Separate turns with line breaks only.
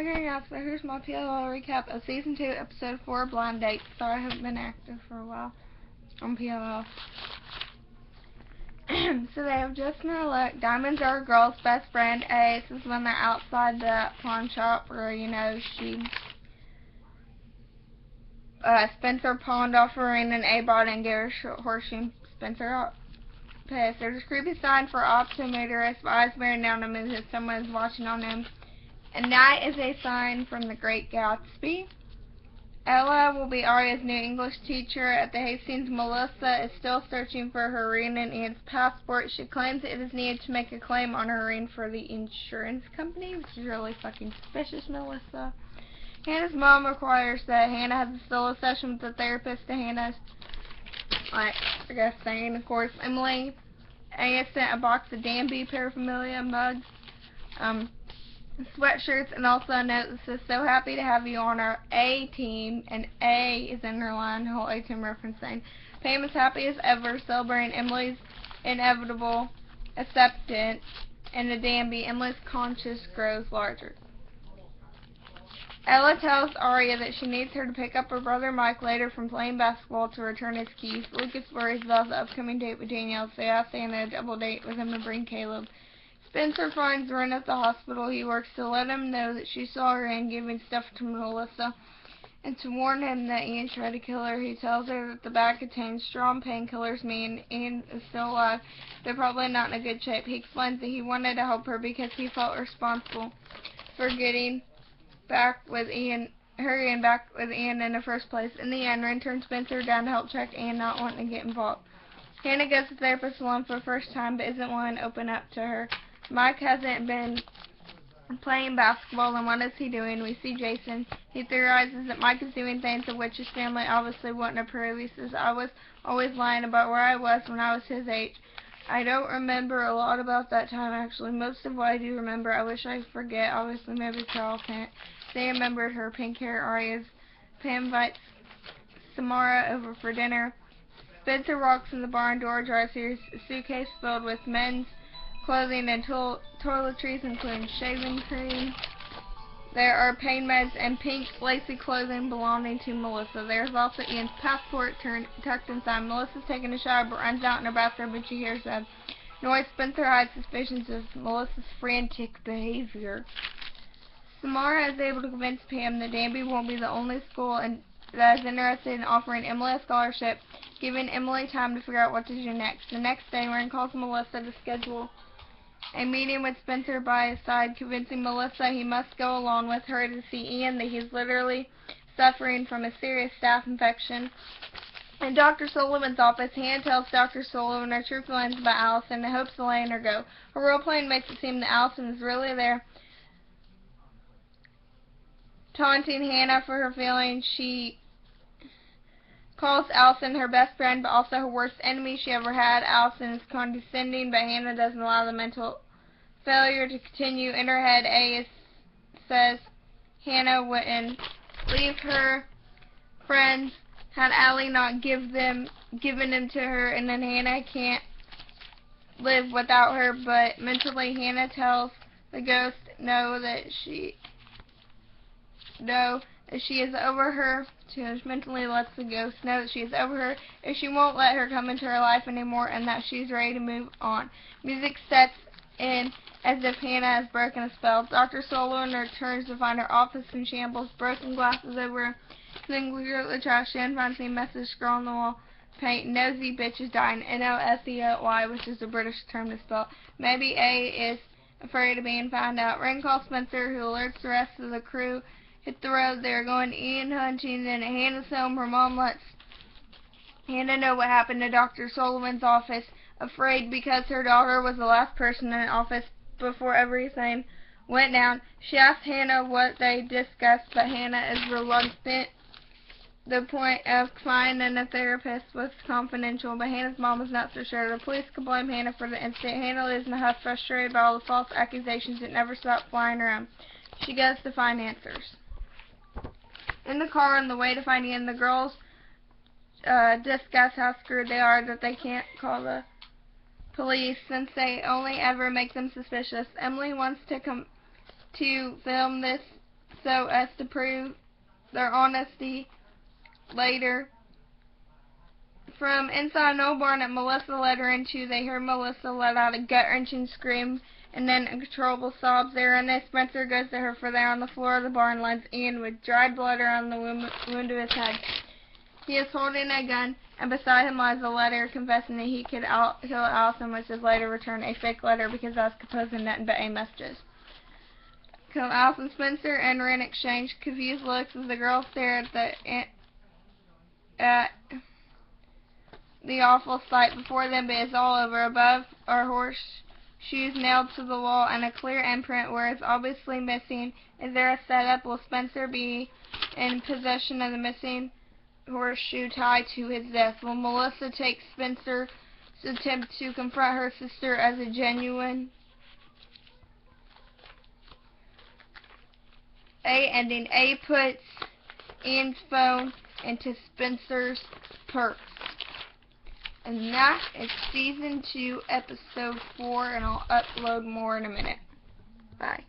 Okay, guys, so here's my PLL recap of Season 2, Episode 4, Blind Date. Sorry I haven't been active for a while on PLL. So they have Justin and Alec. Diamond's our girl's best friend. Ace is when they're outside the pawn shop where, you know, Spencer pawned off her ring and A bought and gave her horseshoe. Spencer out. Pissed. There's a creepy sign for optometrist. Eyes bearing down on him as someone is watching on him. And that is a sign from The Great Gatsby. Ella will be Arya's new English teacher at the Hastings. Melissa is still searching for her ring and Ian's passport. She claims it is needed to make a claim on her ring for the insurance company, which is really fucking suspicious, Melissa. Hannah's mom requires that Hannah has a solo session with the therapist to Hannah's, I guess, saying, of course. Emily A sent a box of Danby paraphernalia, mugs, sweatshirts, and also a note that says, "So happy to have you on our A team," and A is underlined, whole A team referencing. Pam is happy as ever, celebrating Emily's inevitable acceptance, and the Danby, Emily's conscience grows larger. Ella tells Arya that she needs her to pick up her brother Mike later from playing basketball to return his keys. Lucas worries about the upcoming date with Danielle, so he asks Anna a double date with him to bring Caleb. Spencer finds Ren at the hospital. He works to let him know that she saw her and giving stuff to Melissa, and to warn him that Ian tried to kill her. He tells her that the bag contains strong painkillers, meaning Ian is still alive. They're probably not in a good shape. He explains that he wanted to help her because he felt responsible for getting back with Ian, back with Ian in the first place. In the end, Ren turns Spencer down to help check Ian, not wanting to get involved. Hannah goes to the therapist alone for the first time, but isn't willing to open up to her. Mike hasn't been playing basketball, and what is he doing? We see Jason. He theorizes that Mike is doing things of which his family obviously wouldn't approve. He says, "I was always lying about where I was when I was his age. I don't remember a lot about that time, actually. Most of what I do remember, I wish I could forget. Obviously, maybe Carl can't." They remembered her pink hair. Arya's. Pam invites Samara over for dinner. Spencer walks in the barn door, drives a suitcase filled with men's clothing and toiletries, including shaving cream. There are pain meds and pink lacy clothing belonging to Melissa. There's also Ian's passport tucked inside. Melissa's taking a shower but runs out in her bathroom when she hears a noise. Spencer hides suspicions of Melissa's frantic behavior. Samara is able to convince Pam that Danby won't be the only school that is interested in offering Emily a scholarship, giving Emily time to figure out what to do next. The next day, Ren calls Melissa to schedule a meeting with Spencer by his side, convincing Melissa he must go along with her to see Ian, that he's literally suffering from a serious staph infection. In Dr. Sullivan's office, Hannah tells Dr. Sullivan her true feelings about Allison and hopes to letting her go. Her role-playing makes it seem that Allison is really there, taunting Hannah for her feelings. She calls Allison her best friend, but also her worst enemy she ever had. Allison is condescending, but Hannah doesn't allow the mental failure to continue. In her head, says Hannah wouldn't leave her friends had Allie not given them to her, and then Hannah can't live without her. But mentally, Hannah tells the ghost that she is over her. She mentally lets the ghost know that she is over her, and she won't let her come into her life anymore, and that she's ready to move on. Music sets in as if Hannah has broken a spell. Dr. Sullivan returns to find her office in shambles, broken glasses over, clear the trash can, finds a message scrawled on the wall. Paint, nosy bitch is dying, N-O-S-E-Y, which is a British term to spell. Maybe A is afraid of being found out. Ren calls Spencer, who alerts the rest of the crew. Hit the road. They're going Ian hunting, and at Hannah's home, her mom lets Hannah know what happened to Dr. Sullivan's office, afraid because her daughter was the last person in the office before everything went down. She asks Hannah what they discussed, but Hannah is reluctant. The point of finding a therapist was confidential, but Hannah's mom was not so sure. The police could blame Hannah for the incident. Hannah lives in a huff, frustrated by all the false accusations that never stop flying around. She goes to find answers. In the car on the way to find Ian, the girls discuss how screwed they are that they can't call the police since they only ever make them suspicious. Emily wants to film this so as to prove their honesty later. From inside an old barn that Melissa led her into, they heard Melissa let out a gut-wrenching scream and then uncontrollable sobs. There and then Spencer goes to her, for there on the floor of the barn lies Ian with dried blood around the wound of his head. He is holding a gun, and beside him lies a letter confessing that he could kill Allison, which is later returned a fake letter because that's composed in nothing but A messages. Kill Allison. Spencer and Ren exchange confused looks as the girls stare at the awful sight before them, but it's all over. Above are horseshoes nailed to the wall and a clear imprint where it's obviously missing. Is there a setup? Will Spencer be in possession of the missing horseshoe tied to his death? Will Melissa take Spencer's attempt to confront her sister as a genuine ending? A puts Ian's phone into Spencer's purse. And that is Season 2, Episode 4, and I'll upload more in a minute. Bye.